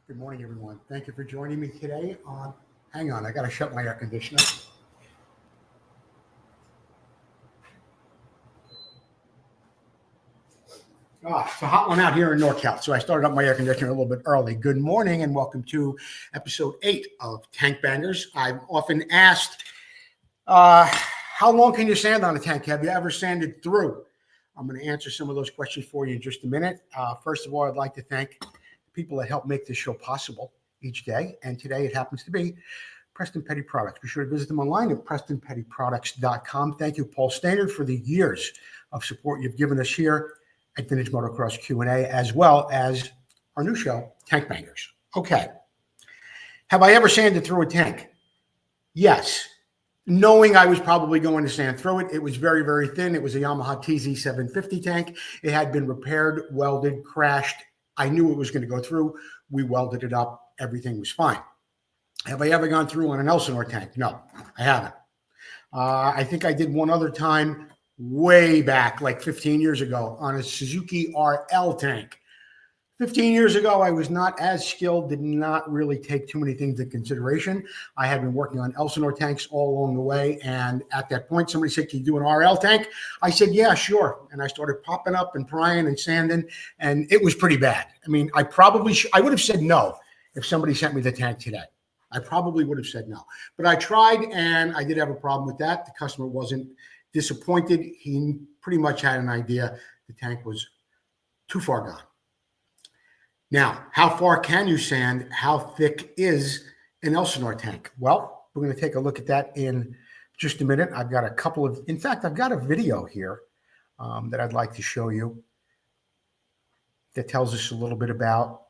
Good morning, everyone. Thank you for joining me today on, hang on, I got to shut my air conditioner. It's a hot one out here in NorCal, so I started up my air conditioner a little bit early. Good morning and welcome to episode 8 of Tank Bangers. I'm often asked, how long can you sand on a tank? Have you ever sanded through? I'm going to answer some of those questions for you in just a minute. First of all, I'd like to thank the people that help make this show possible each day, and today it happens to be Preston Petty Products. Be sure to visit them online at PrestonPettyProducts.com. Thank you, Paul Stannard, for the years of support you've given us here at Vintage Motocross Q&A, as well as our new show, Tank Bangers. Okay. Have I ever sanded through a tank? Yes. Knowing I was probably going to sand through it. It was very, very thin. It was a Yamaha TZ750 tank. It had been repaired, welded, crashed. I knew it was going to go through. We welded it up. Everything was fine. Have I ever gone through on an Elsinore tank? No, I haven't. I think I did one other time way back, like 15 years ago, on a Suzuki RL tank. 15 years ago, I was not as skilled, did not really take too many things into consideration. I had been working on Elsinore tanks all along the way, and at that point, somebody said, can you do an RL tank? I said, yeah, sure. And I started popping up and prying and sanding, and it was pretty bad. I mean, I would have said no if somebody sent me the tank today. I probably would have said no. But I tried, and I did have a problem with that. The customer wasn't disappointed. He pretty much had an idea the tank was too far gone. Now, how far can you sand? How thick is an Elsinore tank? Well, we're going to take a look at that in just a minute. I've got I've got a video here that I'd like to show you that tells us a little bit about,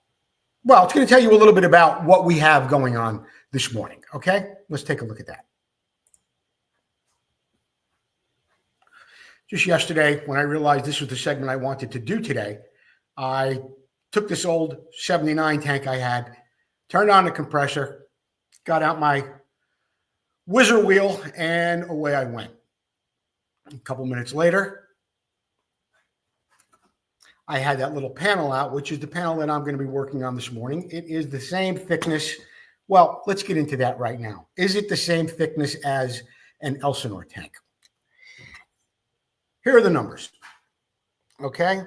well, it's going to tell you a little bit about what we have going on this morning. Okay, let's take a look at that. Just yesterday, when I realized this was the segment I wanted to do today, I took this old 79 tank I had, turned on the compressor, got out my whizzer wheel, and away I went. A couple minutes later, I had that little panel out, which is the panel that I'm going to be working on this morning. It is the same thickness. Well, let's get into that right now. Is it the same thickness as an Elsinore tank? Here are the numbers. Okay.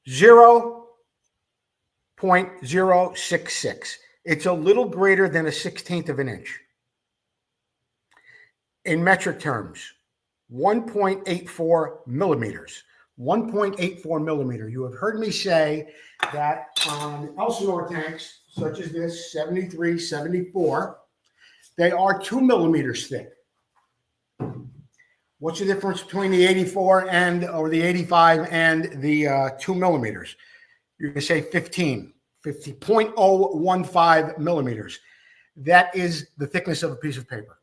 0.066. It's a little greater than a 1/16 of an inch. In metric terms, 1.84 millimeters. 1.84 millimeter. You have heard me say that on Elsinore tanks, such as this 73, 74, they are 2 millimeters thick. What's the difference between the 84 or the 85 and the 2 millimeters? You're going to say 0.015 millimeters. That is the thickness of a piece of paper.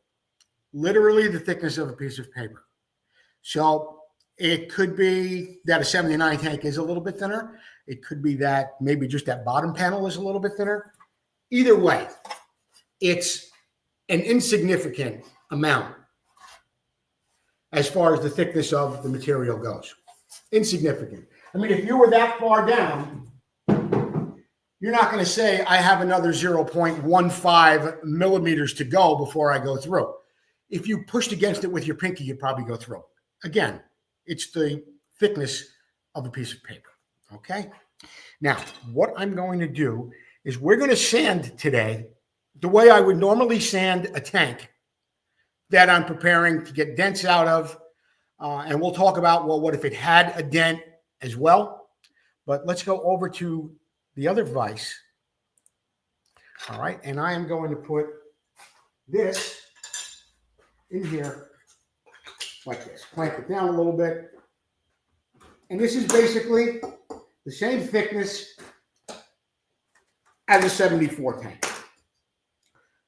Literally the thickness of a piece of paper. So it could be that a 79 tank is a little bit thinner. It could be that maybe just that bottom panel is a little bit thinner. Either way, it's an insignificant amount as far as the thickness of the material goes. Insignificant. I mean, if you were that far down, you're not going to say, I have another 0.15 millimeters to go before I go through. If you pushed against it with your pinky, you'd probably go through. Again, it's the thickness of a piece of paper, okay? Now, what I'm going to do is we're going to sand today the way I would normally sand a tank that I'm preparing to get dents out of. And we'll talk about, well, what if it had a dent as well? But let's go over to the other vise. All right. And I am going to put this in here like this. Clamp it down a little bit. And this is basically the same thickness as a 74 tank.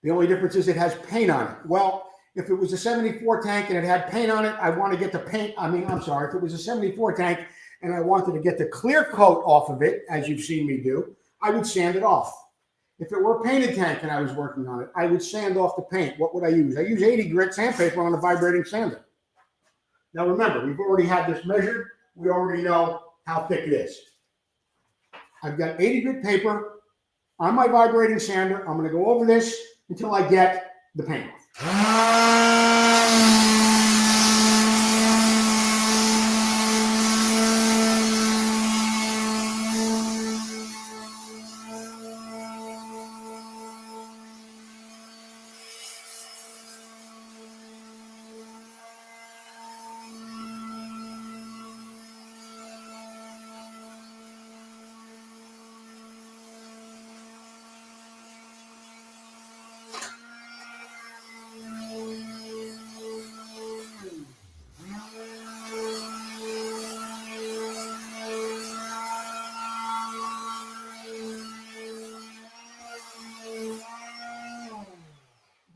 The only difference is it has paint on it. Well, if it was a 74 tank and it had paint on it, I want to get the paint. If it was a 74 tank and I wanted to get the clear coat off of it, as you've seen me do, I would sand it off. If it were a painted tank and I was working on it, I would sand off the paint. What would I use? I use 80 grit sandpaper on a vibrating sander. Now remember, we've already had this measured. We already know how thick it is. I've got 80 grit paper on my vibrating sander. I'm going to go over this until I get the paint off.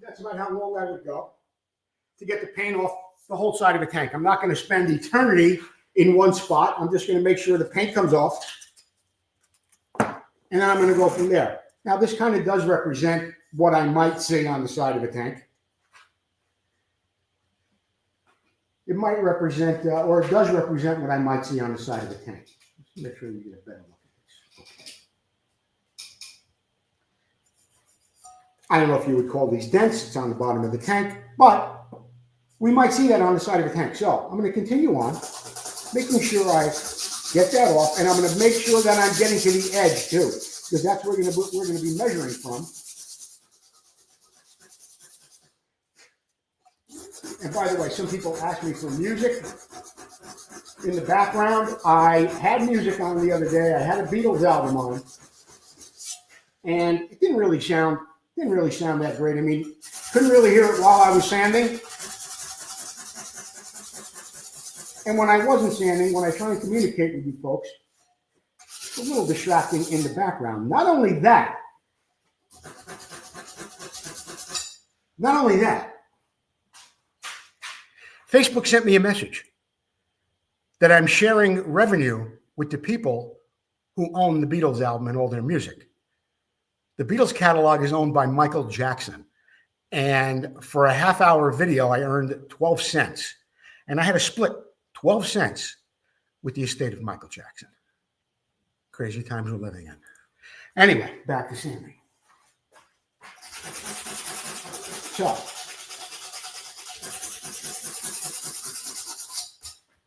That's about how long I would go to get the paint off the whole side of a tank. I'm not going to spend eternity in one spot. I'm just going to make sure the paint comes off, and then I'm going to go from there. Now, this kind of does represent what I might see on the side of a tank. It might represent, or it does represent what I might see on the side of a tank. Let's make sure you get a better look at this. Okay. I don't know if you would call these dents. It's on the bottom of the tank, but we might see that on the side of the tank. So I'm going to continue on, making sure I get that off, and I'm going to make sure that I'm getting to the edge too, because that's where we're going to be measuring from. And by the way, some people ask me for music in the background. I had music on the other day. I had a Beatles album on, and it didn't really sound that great. I mean, couldn't really hear it while I was sanding. And when I wasn't sanding, when I try and communicate with you folks, it's a little distracting in the background. Not only that, Facebook sent me a message that I'm sharing revenue with the people who own the Beatles album and all their music. The Beatles catalog is owned by Michael Jackson. And for a half-hour video, I earned 12 cents. And I had to split 12 cents with the estate of Michael Jackson. Crazy times we're living in. Anyway, back to sanding. So,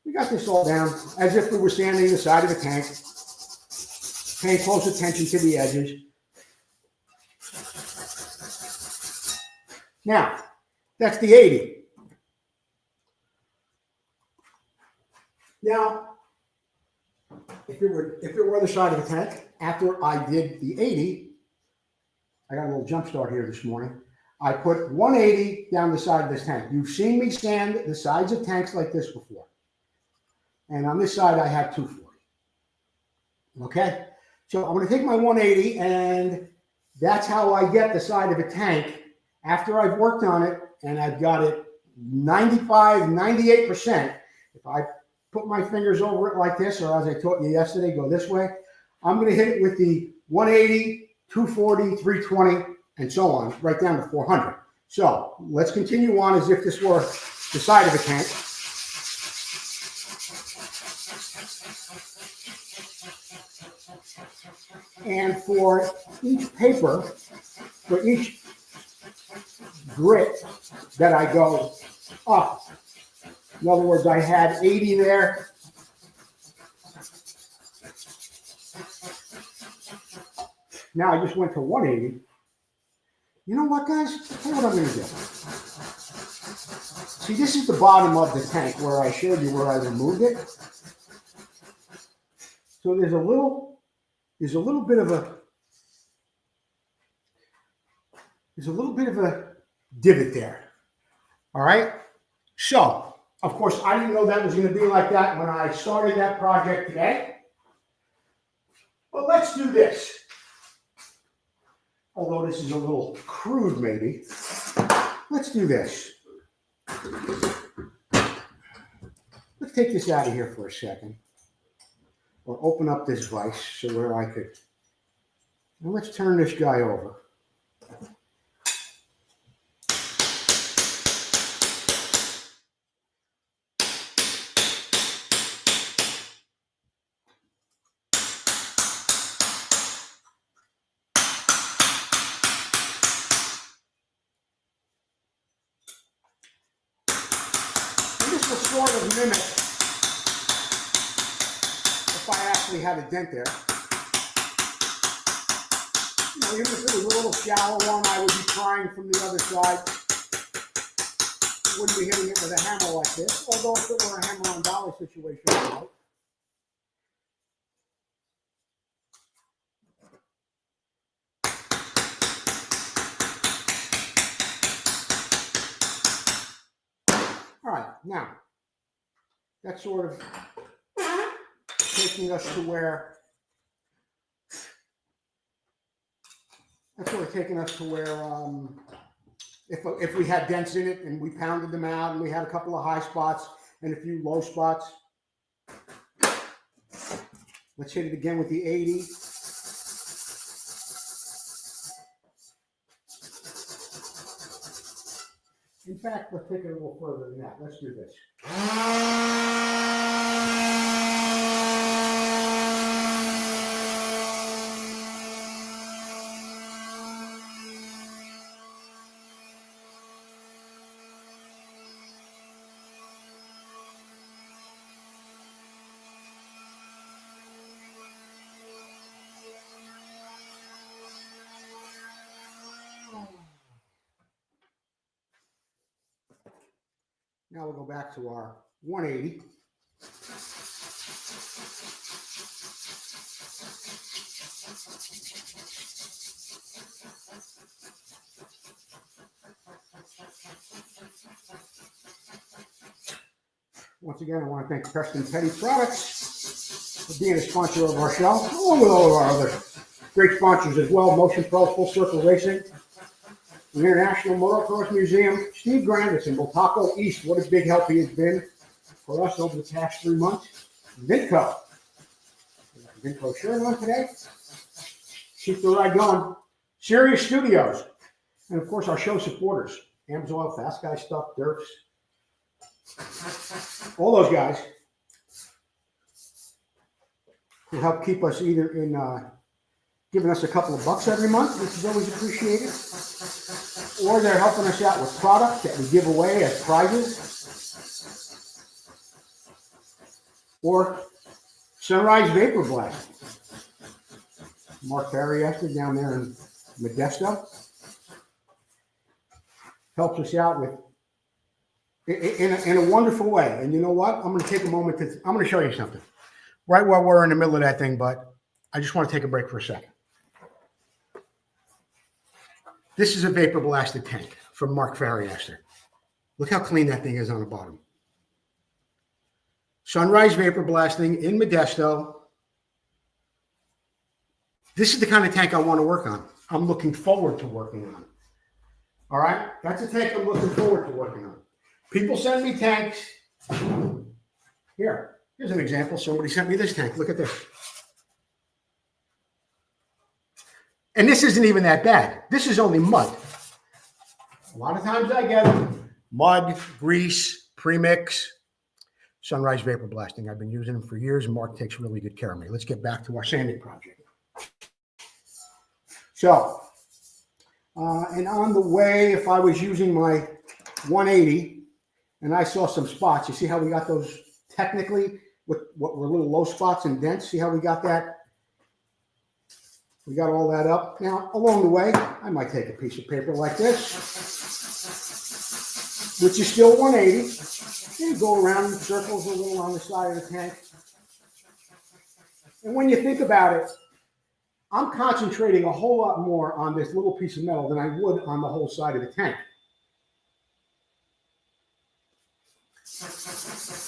we got this all down as if we were sanding the side of a tank, paying close attention to the edges. Now, that's the 80. Now, if it were the side of the tank, after I did the 80, I got a little jump start here this morning. I put 180 down the side of this tank. You've seen me sand the sides of tanks like this before. And on this side, I have 240. Okay? So I'm going to take my 180, and that's how I get the side of a tank after I've worked on it, and I've got it 95, 98%. If I put my fingers over it like this, or as I taught you yesterday, go this way, I'm going to hit it with the 180, 240, 320, and so on, right down to 400. So let's continue on as if this were the side of a tank. And for each paper, for each grit that I go up, in other words, I had 80 there. Now I just went to 180. You know what, guys? Tell you what I'm going to do. See, this is the bottom of the tank where I showed you where I removed it. So there's a little bit of a divot there. All right. So, of course, I didn't know that was going to be like that when I started that project today. But let's do this. Although this is a little crude, maybe. Let's do this. Let's take this out of here for a second. Or open up this vise so where I could. Now let's turn this guy over. sort of mimic if I actually had a dent there. You know, even if it was a little shallow one, I would be prying from the other side. I wouldn't be hitting it with a hammer like this, although if it were a hammer on dolly situation, I might. All right, now, that's sort of taking us to where, if we had dents in it and we pounded them out and we had a couple of high spots and a few low spots. Let's hit it again with the 80. In fact, let's take it a little further than that. Let's do this. Now we'll go back to our 180. Once again, I want to thank Preston Petty Products for being a sponsor of our show, along with all of our other great sponsors as well. Motion Pro, Full Circle Racing, the International Motocross Museum, Steve Grandison, Bultaco East. What a big help he has been for us over the past 3 months. Vinco. Vinco shirt on today. Keep the ride going. Sirius Studios. And of course, our show supporters. Amsoil, Fast Guy Stuff, Dirks. All those guys who help keep us either in giving us a couple of bucks every month, which is always appreciated, or they're helping us out with product that we give away as prizes, or Sunrise Vapor Blast. Mark Farriester down there in Modesto helps us out with in a wonderful way. And you know what? I'm going to take a moment I'm going to show you something right while we're in the middle of that thing, but I just want to take a break for a second. This is a vapor blasted tank from Mark Farriester. Look how clean that thing is on the bottom. Sunrise Vapor Blasting in Modesto. This is the kind of tank I want to work on. I'm looking forward to working on. All right? That's a tank I'm looking forward to working on. People send me tanks. Here's an example. Somebody sent me this tank. Look at this. And this isn't even that bad. This is only mud. A lot of times I get mud, grease, premix, Sunrise Vapor Blasting. I've been using them for years, and Mark takes really good care of me. Let's get back to our sanding project. So, and on the way, if I was using my 180 and I saw some spots, you see how we got those technically with what were little low spots and dents? See how we got that? We got all that up. Now, along the way, I might take a piece of paper like this, which is still 180, and go around in circles a little on the side of the tank. And when you think about it, I'm concentrating a whole lot more on this little piece of metal than I would on the whole side of the tank.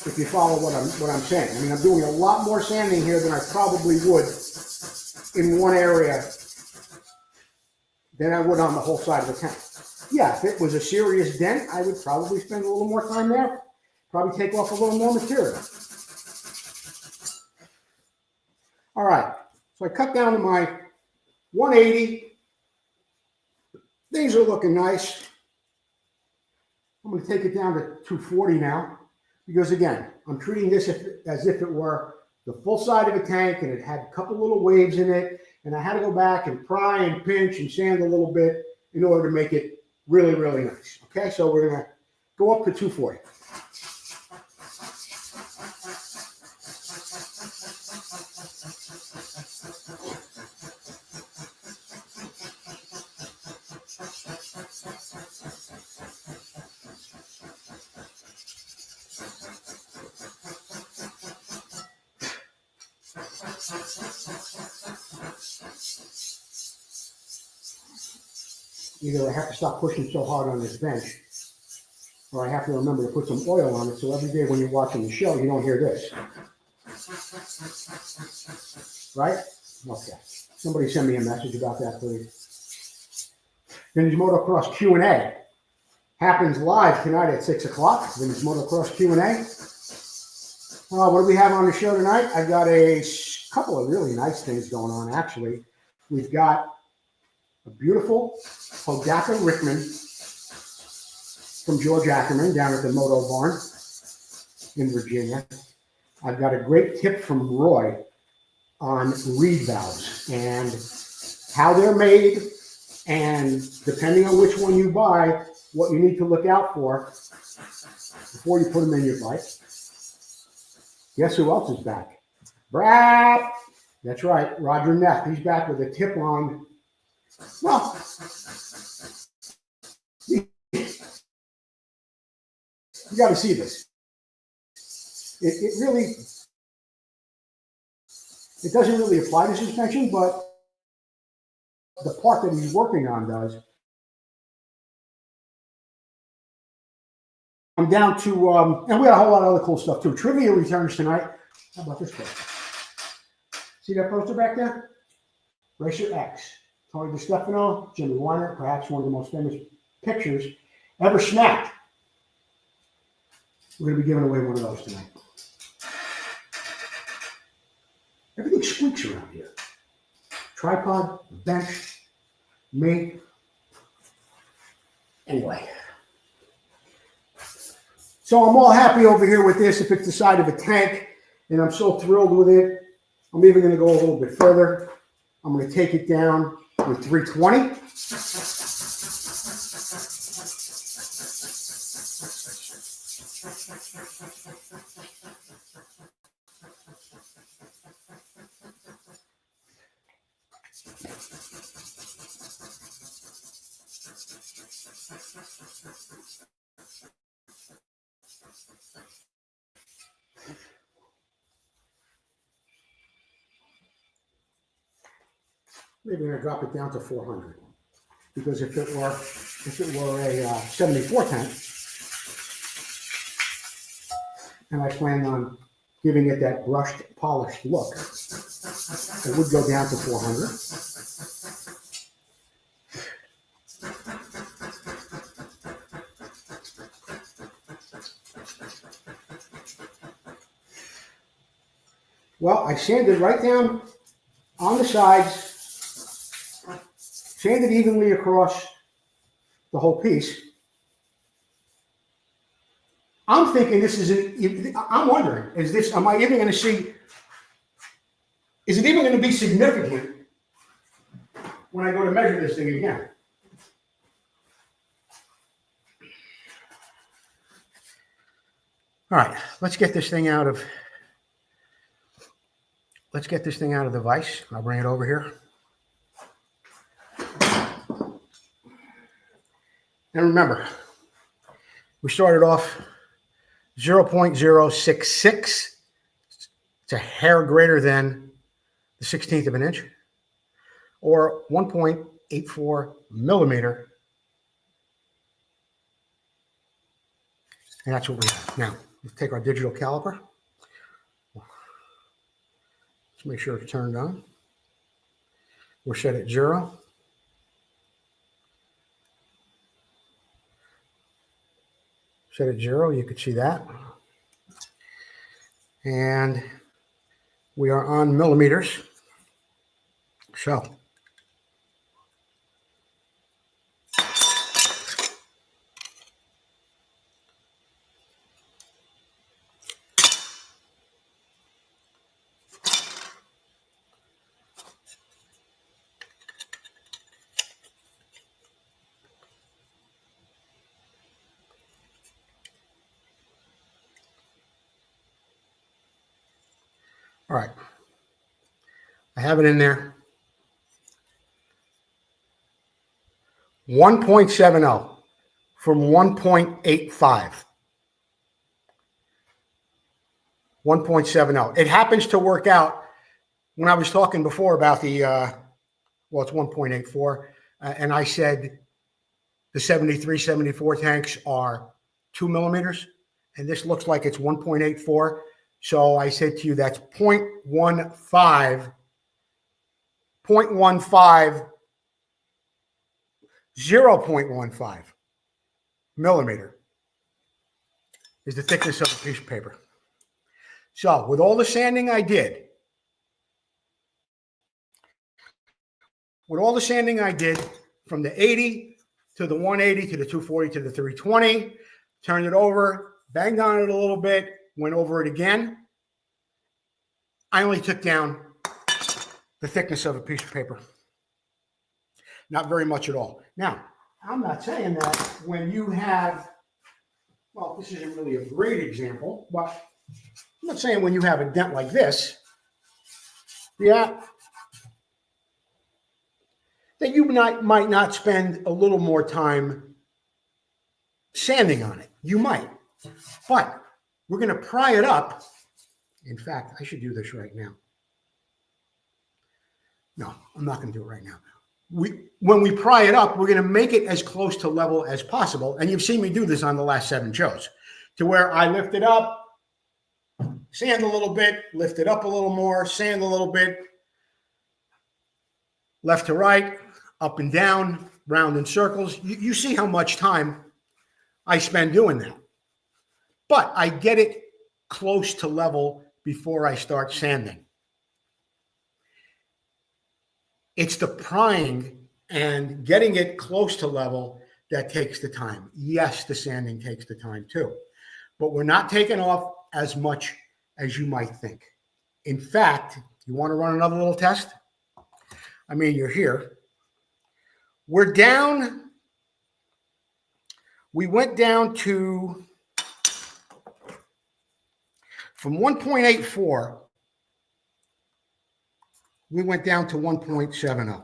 If you follow what I'm saying. I mean, I'm doing a lot more sanding here than I probably would in one area than I would on the whole side of the tank. Yeah, if it was a serious dent, I would probably spend a little more time there. Probably take off a little more material. All right. So I cut down to my 180. Things are looking nice. I'm going to take it down to 240 now, because again, I'm treating this as if it were the full side of a tank and it had a couple little waves in it, and I had to go back and pry and pinch and sand a little bit in order to make it really, really nice. Okay, so we're going to go up to 240. Either I have to stop pushing so hard on this bench, or I have to remember to put some oil on it so every day when you're watching the show, you don't hear this. Right? Okay. Somebody send me a message about that, please. Vintage Motocross Q&A happens live tonight at 6 o'clock. Vintage Motocross Q&A. What do we have on the show tonight? I've got a couple of really nice things going on, actually. We've got a beautiful Hodaka Rickman from George Ackerman down at the Moto Barn in Virginia. I've got a great tip from Roy on reed valves and how they're made, and depending on which one you buy, what you need to look out for before you put them in your bike. Guess who else is back? Brad! That's right, Roger Neff. He's back with a tip on, well, you got to see this. It really, it doesn't really apply to suspension, but the part that he's working on does. I'm down to, and we got a whole lot of other cool stuff too. Trivia returns tonight. How about this poster? See that poster back there? Racer X. Tony DiStefano, Jimmy Weiner, perhaps one of the most famous pictures ever snapped. We're going to be giving away one of those tonight. Everything squeaks around here. Tripod, bench, me. Anyway. So I'm all happy over here with this if it's the side of a tank, and I'm so thrilled with it. I'm even going to go a little bit further. I'm going to take it down with 320. Maybe I'm going to drop it down to 400, because if it were a 74 tank, and I plan on giving it that brushed, polished look, it would go down to 400. Well, I sanded right down on the sides, sanded evenly across the whole piece. I'm thinking this is, I'm wondering, am I even going to see, is it even going to be significant when I go to measure this thing again? All right, let's get this thing out of the vise. I'll bring it over here. And remember, we started off 0.066. It's a hair greater than the 16th of an inch, or 1.84 millimeter. And that's what we have. Now, let's take our digital caliper. Let's make sure it's turned on. We're set at 0. Set at 0, you could see that. And we are on millimeters. So, all right, I have it in there. 1.70 from 1.85. 1.70. It happens to work out when I was talking before about the, well, it's 1.84, and I said the 73, 74 tanks are 2 millimeters, and this looks like it's 1.84. So I said to you that's 0.15, 0.15 millimeter is the thickness of a piece of paper. So with all the sanding I did, from the 80 to the 180 to the 240 to the 320, turned it over, banged on it a little bit, went over it again, I only took down the thickness of a piece of paper. Not very much at all. Now, I'm not saying that when you have, well, this isn't really a great example, but I'm not saying when you have a dent like this, yeah, that you might not spend a little more time sanding on it. You might, but we're going to pry it up. In fact, I should do this right now. No, I'm not going to do it right now. When we pry it up, we're going to make it as close to level as possible. And you've seen me do this on the last 7 shows, to where I lift it up, sand a little bit, lift it up a little more, sand a little bit, left to right, up and down, round in circles. You see how much time I spend doing that. But I get it close to level before I start sanding. It's the prying and getting it close to level that takes the time. Yes, the sanding takes the time too, but we're not taking off as much as you might think. In fact, you want to run another little test? I mean, you're here. We're down. We went down to, from 1.84, we went down to 1.70.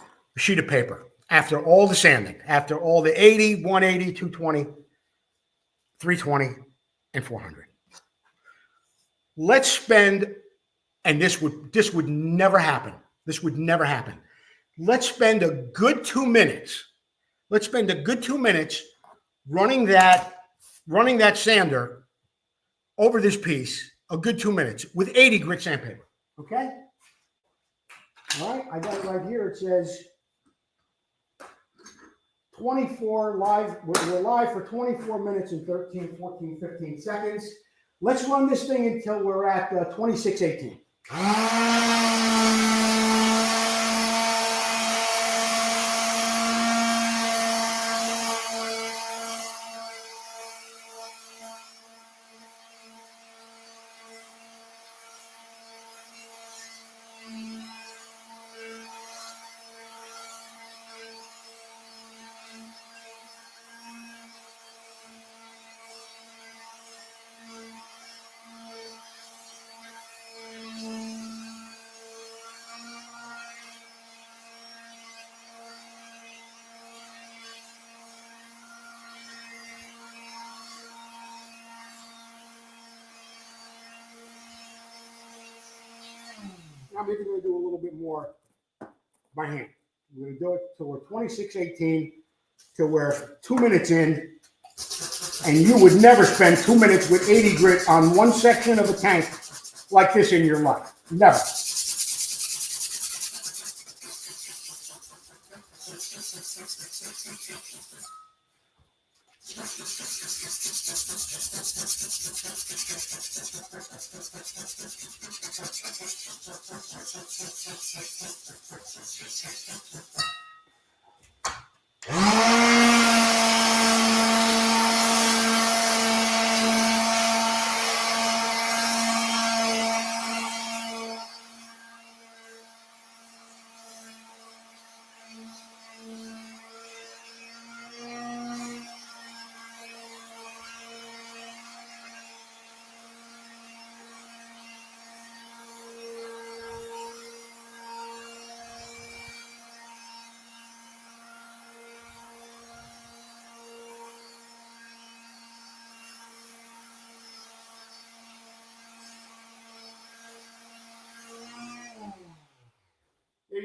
A sheet of paper after all the sanding, after all the 80, 180, 220, 320, and 400. Let's spend, and this would never happen. This would never happen. Let's spend a good 2 minutes. Let's spend a good 2 minutes running that sander over this piece, a good 2 minutes with 80 grit sandpaper. Okay? All right, I got it right here. It says 24 live. We're live for 24 minutes and 13, 14, 15 seconds. Let's run this thing until we're at 2618. I'm even going to do a little bit more by hand. We're going to do it till we're 2618, till we're 2 minutes in, and you would never spend 2 minutes with 80 grit on one section of a tank like this in your life. Never.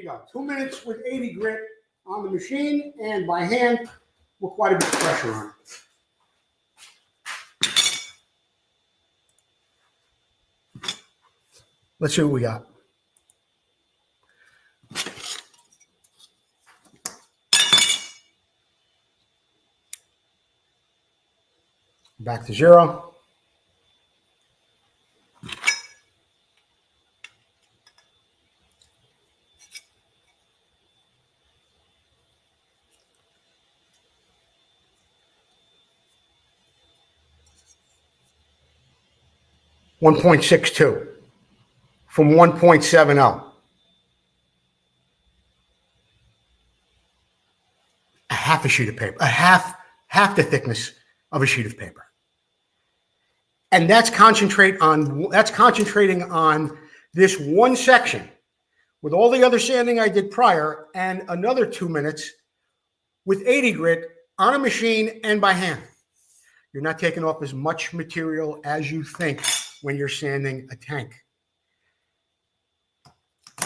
go. 2 minutes with 80 grit on the machine and by hand with quite a bit of pressure on it. Let's see what we got. Back to 0. .62 from 1.70. A half a sheet of paper, half the thickness of a sheet of paper. And that's concentrating on this one section with all the other sanding I did prior and another 2 minutes with 80 grit on a machine and by hand. You're not taking off as much material as you think when you're sanding a tank.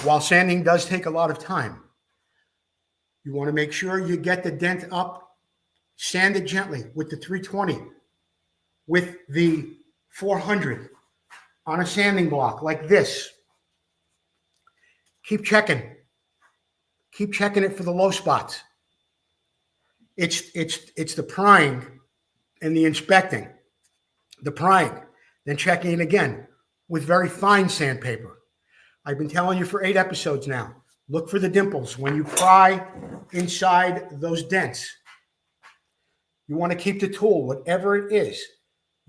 While sanding does take a lot of time, you want to make sure you get the dent up, sand it gently with the 320, with the 400 on a sanding block like this. Keep checking. Keep checking it for the low spots. It's the prying and the inspecting. The prying, then checking it again with very fine sandpaper. I've been telling you for 8 episodes now, look for the dimples when you pry inside those dents. You want to keep the tool, whatever it is,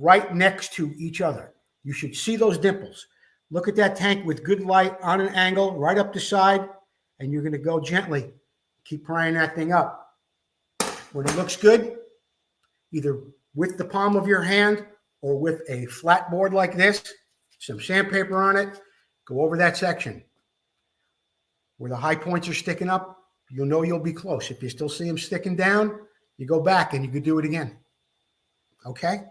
right next to each other. You should see those dimples. Look at that tank with good light on an angle, right up the side, and you're going to go gently. Keep prying that thing up. When it looks good, either with the palm of your hand or with a flat board like this, some sandpaper on it, go over that section. Where the high points are sticking up, you'll know you'll be close. If you still see them sticking down, you go back and you can do it again. Okay?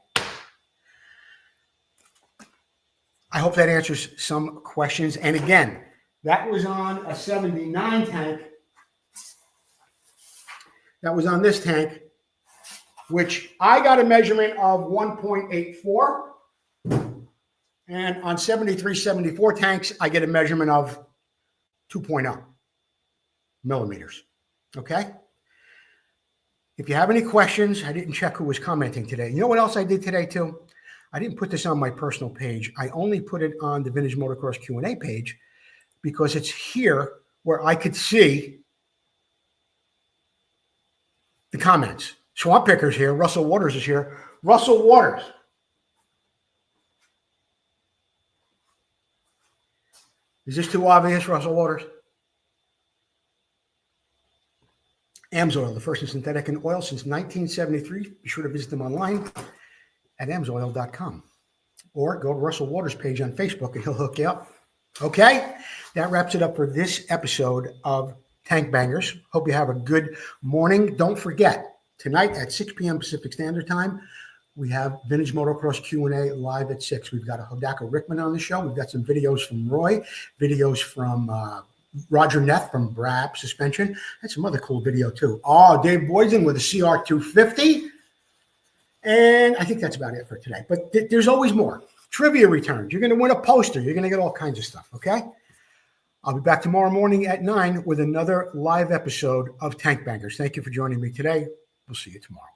I hope that answers some questions. And again, that was on a 79 tank. That was on this tank, which I got a measurement of 1.84. And on 73, 74 tanks, I get a measurement of 2.0 millimeters. Okay? If you have any questions, I didn't check who was commenting today. You know what else I did today too? I didn't put this on my personal page. I only put it on the Vintage Motocross Q&A page because it's here where I could see the comments. Swamp Picker's here. Russell Waters is here. Russell Waters. Is this too obvious, Russell Waters? AMSOIL, the first in synthetic and oil since 1973. Be sure to visit them online at amsoil.com. Or go to Russell Waters' page on Facebook and he'll hook you up. Okay? That wraps it up for this episode of Tank Bangers. Hope you have a good morning. Don't forget, tonight at 6 p.m. Pacific Standard Time, we have Vintage Motocross Q&A live at 6. We've got a Hodaka Rickman on the show. We've got some videos from Roy, videos from Roger Neff from Brab Suspension, and some other cool video too. Oh, Dave Boyden with a CR250. And I think that's about it for today. But there's always more. Trivia returns. You're going to win a poster. You're going to get all kinds of stuff, okay? I'll be back tomorrow morning at 9 with another live episode of Tank Bangers. Thank you for joining me today. We'll see you tomorrow.